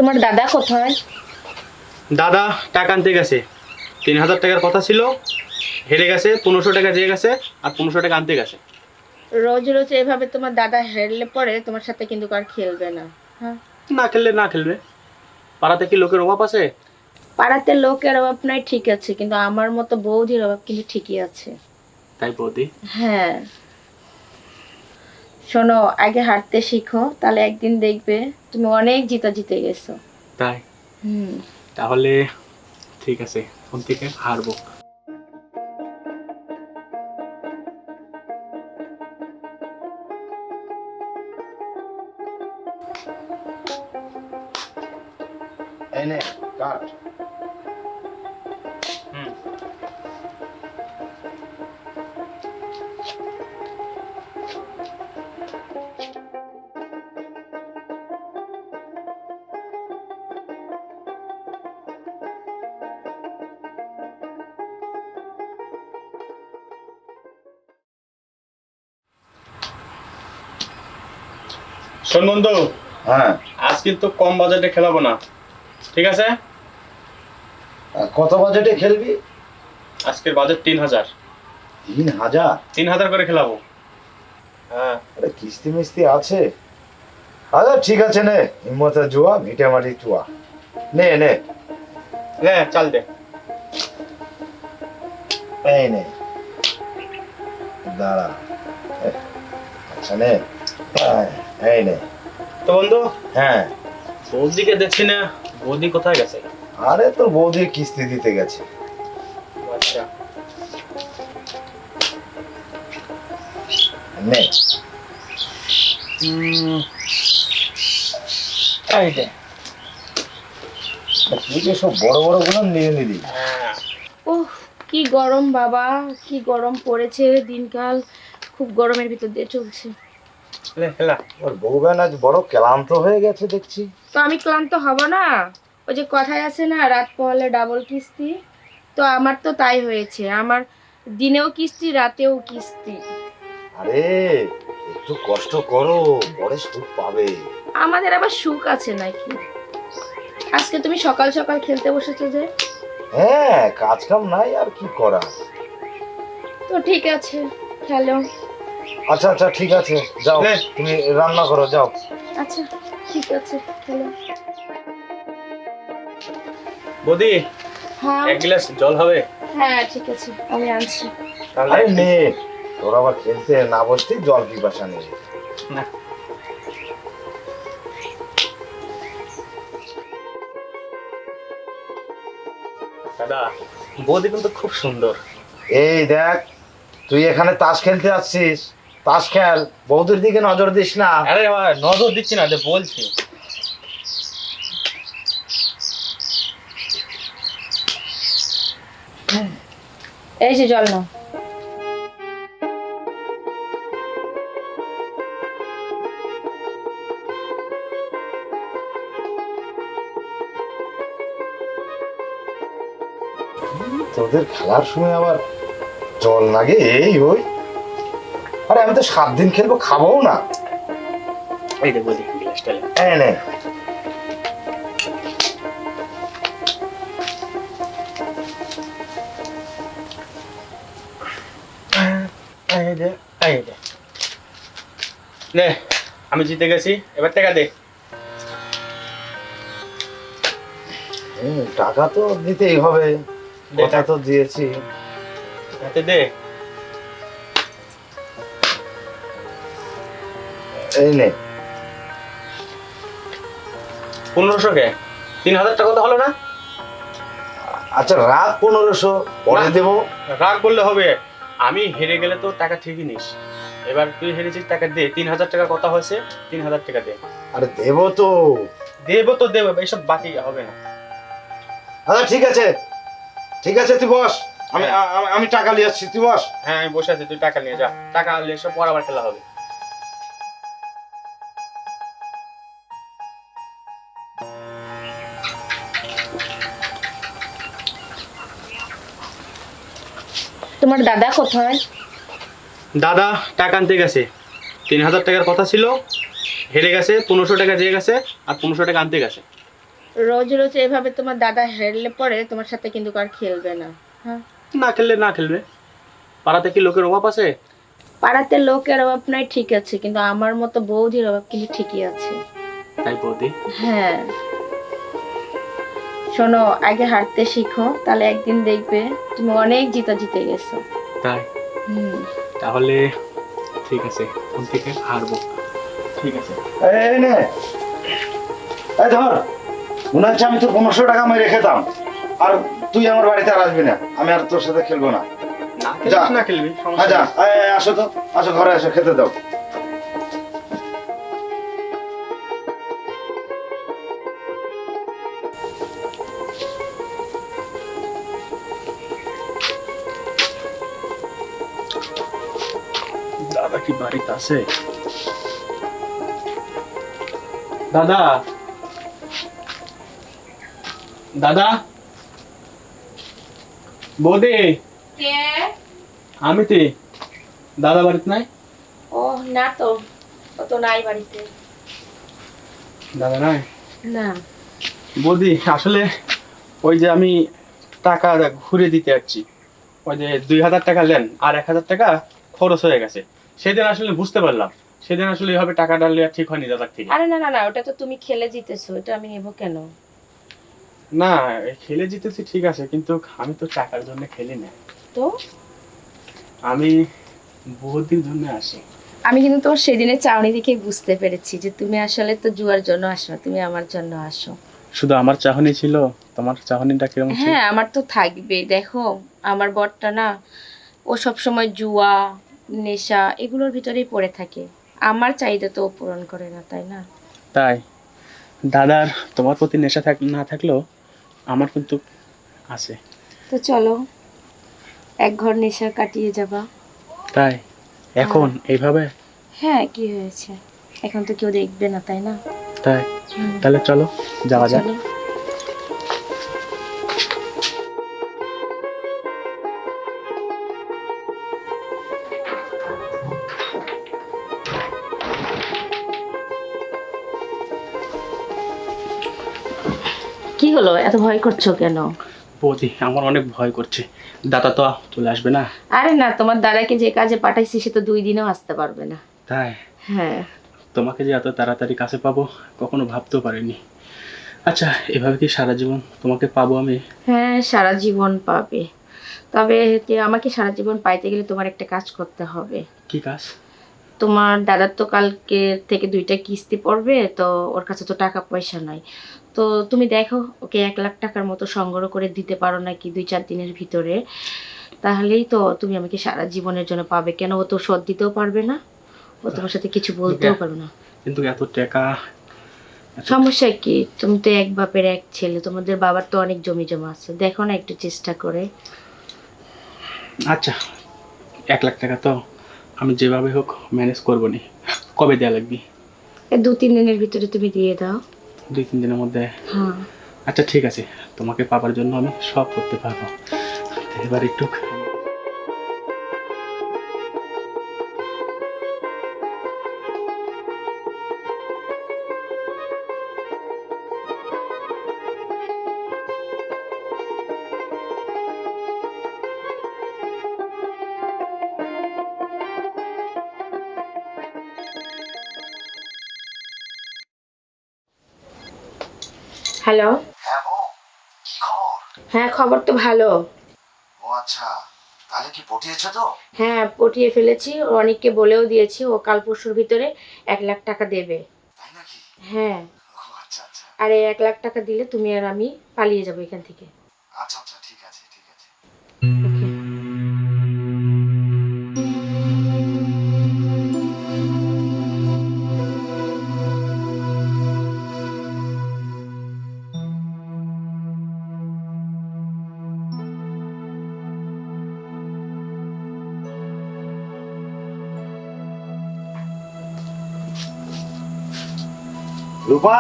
তোমার দাদা কোথায়? দাদা টাকা আনতে গেছে। 3000 টাকার কথা ছিল, হেরে গেছে। 1500 টাকা দিয়ে গেছে আর 1500 টাকা আনতে গেছে। রোজ রোজ এভাবে তোমার দাদা হেরলে পরে তোমার সাথে কিন্তু আর খেলবে না। হ্যাঁ, না খেললে না খেলবে। পাড়াতে কি লোকের অভাব আছে? পাড়াতে লোকের অভাব নাই ঠিক আছে, কিন্তু আমার মতো বৌদির অভাব কিন্তু ঠিকই আছে। তাই বৌদি? হ্যাঁ, শোনো, আগে হাঁটতে শিখো, তাহলে একদিন দেখবে তুমি অনেক জিতে গেছো। তাই? হুম। তাহলে ঠিক আছে, ফোন থেকে হারবো। এই নে কাট। শোন বন্ধু, হ্যাঁ, আজ কিন্তু কম বাজেটে খেলাবো না, ঠিক আছে? কত বাজেটে খেলবি? আজকের বাজেট 3000। 3000? 3000 করে খেলাবো। হ্যাঁ। আরে কিস্তি মিস্তি আছে? আচ্ছা ঠিক আছে, নে হিম্মতের জুয়া ভিটামাটি চুয়া। নে নে নে চাল দে। এই নে, দাঁড়া। আচ্ছা নে, এই নে। তো বন্ধু, হ্যাঁ, বৌদিকে দেখছি না, বৌদি কোথায় গেছে? আরে তোর বৌদি কিস্তি দিতে গেছে। আচ্ছা। নে এই দে। তুই যে সব বড় বড় গুলো নিয়ে নিলি। হ্যাঁ। ওহ, কি গরম বাবা, কি গরম পড়েছে দিনকাল, খুব গরমের ভিতর দিয়ে চলছে। লে খেলা। ওর বউ বেন আজ বড় ক্লান্ত হয়ে গেছে দেখছি। তো আমি ক্লান্ত হব না? ওই যে কথায় আছে না, রাত পোহালে ডাবল কিস্তি, তো আমার তো তাই হয়েছে। আমার দিনেও কিস্তি, রাতেও কিস্তি। আরে একটু কষ্ট করো, পরে সুখ পাবে। আমাদের আবার সুখ আছে নাকি? আজকে তুমি সকাল সকাল খেলতে বসেছো যে? হ্যাঁ, কাজ কাম নাই আর কি করা। তো ঠিক আছে, খেলো। আচ্ছা আচ্ছা ঠিক আছে, যাও নে। তুমি রান্না করো, যাও। আচ্ছা ঠিক আছে, খেলো। বৌদি, হ্যাঁ 1 গ্লাস জল হবে? হ্যাঁ ঠিক আছে, আমি আনছি। তাহলে আরে নে, তোর আবার খেলতে না বসতেই জল পিপাসা নেই। না। দাদা, বৌদি কিন্তু খুব সুন্দর। এই দেখ, তুই এখানে তাস খেলতে আসছিস, তাস খেল, বৌদির দিকে নজর দিস না। আরে আমার নজর দিচ্ছি না, যে বলছি। এই যে জল নাও। তোদের খেলার সময় আবার জল লাগে, এই হই। আরে আমি তো 7 দিন খেলবো, খাবো না। এই যে বৌদি গ্লাসটা লে। এই নে। এই যে, এই যে। নে, আমি জিতে গেছি, এবার টাকা দে। টাকা তো দিতেই হবে, দে কথা তো দিয়েছি। হাতে দে। এই নে। 1500 কে 3000 টাকা তো হলো না? আচ্ছা রাত 1500 পরে না। দেবো। রাগ বললে হবে? আমি হেরে গেলে তো টাকা ঠিকই নিস। এবার তুই হেরেছিস, টাকা দে। 3000 টাকা কথা হয়েছে, 3000 টাকা দে। আরে দেবো তো। দেবো তো দেবো, এইসব বাকি হবে না। আচ্ছা ঠিক আছে, ঠিক আছে তুই বস, আমি হ্যাঁ। আমি টাকা নিয়ে আসছি, তুই বস। হ্যাঁ আমি বসে আছি, তুই টাকা নিয়ে যা। টাকা আনলে এসব পর আবার খেলা হবে। তোমার দাদা কোথায়? দাদা টাকা আনতে গেছে। 3000 টাকার কথা ছিল, হেরে গেছে। 1500 টাকা দিয়ে গেছে আর 1500 টাকা আনতে গেছে। রোজ রোজ এভাবে তোমার দাদা হেরলে পরে তোমার সাথে কিন্তু আর খেলবে না। হ্যাঁ, না খেললে না খেলবে, পাড়াতে কি লোকের অভাব আছে? পাড়াতে লোকের অভাব নাই ঠিক আছে, কিন্তু আমার মতো বৌদির অভাব কিন্তু ঠিকই আছে। তাই বৌদি? হ্যাঁ, শোনো, আগে হাঁটতে শিখো, তাহলে একদিন দেখবে তুমি অনেক জিতে গেছো। তাই? হুম। তাহলে ঠিক আছে, কোন থেকে হারবো। ঠিক আছে। এই নে, এই ধর, মনে হচ্ছে আমি তো 1500 টাকা আমি রেখেতাম, আর তুই আমার বাড়িতে আর আসবি না, আমি আর তোর সাথে খেলবো না। না যা। খেলবি না খেলবি, সমস্যা আচ্ছা, নেই। আসো তো, আসো ঘরে আসো, খেতে দাও। দাদা কি বাড়িতে আছে? দাদা, দাদা, বৌদি, কে? আমি তে। দাদা বাড়িতে নাই? ও না তো, ও তো নাই বাড়িতে। দাদা নাই? না। বৌদি আসলে ওই যে আমি টাকা ঘুরে দিতে যাচ্ছি, ওই যে 2000 টাকা নেন আর 1000 টাকা খরচ হয়ে গেছে। সেদিন আসলে বুঝতে পারলাম, সেদিন আসলে এইভাবে টাকা ডাললে ঠিক হয়নি দাদার থেকে। আরে না না না, ওটা তো তুমি খেলে জিতেছো, এটা আমি নেবো কেন? না, খেলে জিতেছি ঠিক আছে, কিন্তু আমি তো টাকার জন্য খেলি না, তো আমি বৌদির জন্য আসি। আমি কিন্তু তোমার সেদিনের চাউনি দেখে বুঝতে পেরেছি যে তুমি আসলে তো জুয়ার জন্য আসো না, তুমি আমার জন্য আসো। শুধু আমার চাহনি ছিল? তোমার চাহনিটা কিরকম ছিল? হ্যাঁ, আমার তো থাকবে। দেখো, আমার বরটা না, ও সব সময় জুয়া, নেশা এগুলোর ভিতরেই পড়ে থাকে। আমার চাহিদা তো ও পূরণ করে না, তাই না? তাই? দাদার তোমার প্রতি নেশা না থাকলেও আমার কিন্তু আছে। তো চলো, এক ঘর নেশা কাটিয়ে যাবা। তাই? এখন এইভাবে? হ্যাঁ, কি হয়েছে? এখন তো কেউ দেখবে না, তাই না? তাই? হুম। তাহলে চলো যাওয়া যাক। চলো। কি হলো, এত ভয় করছো কেন? বৌদি আমার অনেক ভয় করছে, দাদা তো চলে আসবে না? আরে না, তোমার দাদাকে যে কাজে পাঠাইছি সে তো 2 দিনেও আসতে পারবে না। তাই? হ্যাঁ। তোমাকে যে এত তাড়াতাড়ি কাছে পাবো কখনো ভাবতেও পারিনি। আচ্ছা, এভাবে কি সারা জীবন তোমাকে পাবো আমি? হ্যাঁ, সারা জীবন পাবে। তবে যে আমাকে সারা জীবন পাইতে গেলে তোমার একটা কাজ করতে হবে। কি কাজ? তোমার দাদার তো কালকে থেকে 2টা কিস্তি পড়বে, তো ওর কাছে তো টাকা পয়সা নাই। তো তুমি দেখো, ওকে 1 লাখ টাকার মতো সংগ্রহ করে দিতে পারো নাকি 2-4 দিনের ভিতরে। তাহলেই তো তুমি আমাকে সারা জীবনের জন্য পাবে। কেন, ও তো শোধ দিতেও পারবে না, ও তোমার সাথে কিছু বলতেও পারবে না। কিন্তু এত টাকা? সমস্যা কি? তুমি তো এক বাপের এক ছেলে, তোমাদের বাবার তো অনেক জমি জমা আছে, দেখো না একটু চেষ্টা করে। আচ্ছা, 1 লাখ টাকা তো আমি যেভাবে হোক ম্যানেজ করবো নি। কবে দেওয়া লাগবে? এই 2-3 দিনের ভিতরে তুমি দিয়ে দাও। 2-3 দিনের মধ্যে? হ্যাঁ। আচ্ছা ঠিক আছে, তোমাকে পাবার জন্য আমি সব করতে পারবো। এবার একটু হ্যালো। হ্যাঁ বউ, কি খবর? হ্যাঁ, খবর তো ভালো। ও আচ্ছা, তাহলে কি পটিয়েছো তো? হ্যাঁ, পটিয়ে ফেলেছি, অনেককে বলেও দিয়েছি, ও কাল পরশুর ভিতরে 1 লাখ টাকা দেবে। তাই নাকি? হ্যাঁ। ও আচ্ছা আচ্ছা। আর এই 1 লাখ টাকা দিলে তুমি আর আমি পালিয়ে যাবো এখান থেকে। আচ্ছা আচ্ছা, ঠিক আছে ঠিক আছে। রূপা,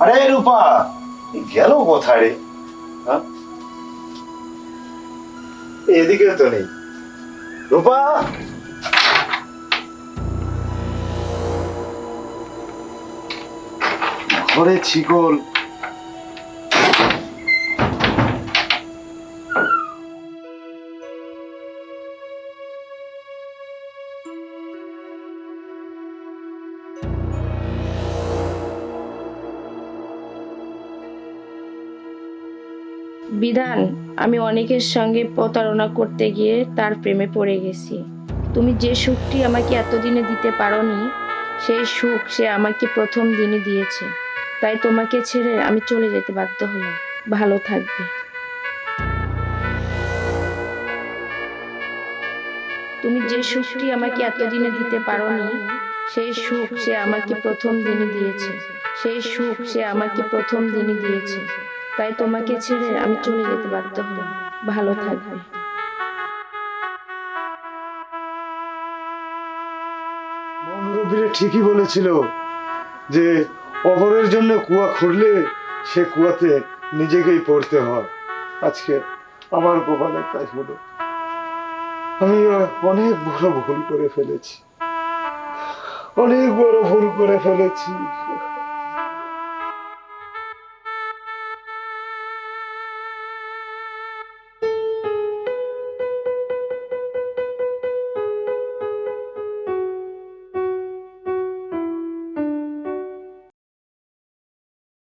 আরে রূপা, গেল কোথায় রে? হ্যাঁ, এদিকেও তো নেই। রূপা, ঘরে ছিকল, বিধান, আমি অনেকের সঙ্গে প্রতারণা করতে গিয়ে তার প্রেমে পড়ে গেছি। তুমি যে সুখটি আমাকে এতদিনে দিতে পারোনি, সেই সুখ সে আমাকে প্রথম দিনই দিয়েছে। তাই তোমাকে ছেড়ে আমি চলে যেতে বাধ্য হলাম। ভালো থাকবে। তুমি যে সুখটি আমাকে এতদিনে দিতে পারোনি, সেই সুখ সে আমাকে প্রথম দিনই দিয়েছে। সেই সুখ সে আমাকে প্রথম দিনই দিয়েছে। তাই তোমাকে ছেড়ে আমি চলে যেতে বাধ্য হলাম। ভালো থাকবে। মুরব্বীরা ঠিকই বলেছিল যে অপরের জন্য কুয়া খুঁড়লে সে কুয়াতে নিজেকেই পড়তে হয়। আজকে আমার কপালে তাই হলো। আমি অনেক বড় ভুল করে ফেলেছি, অনেক বড় ভুল করে ফেলেছি।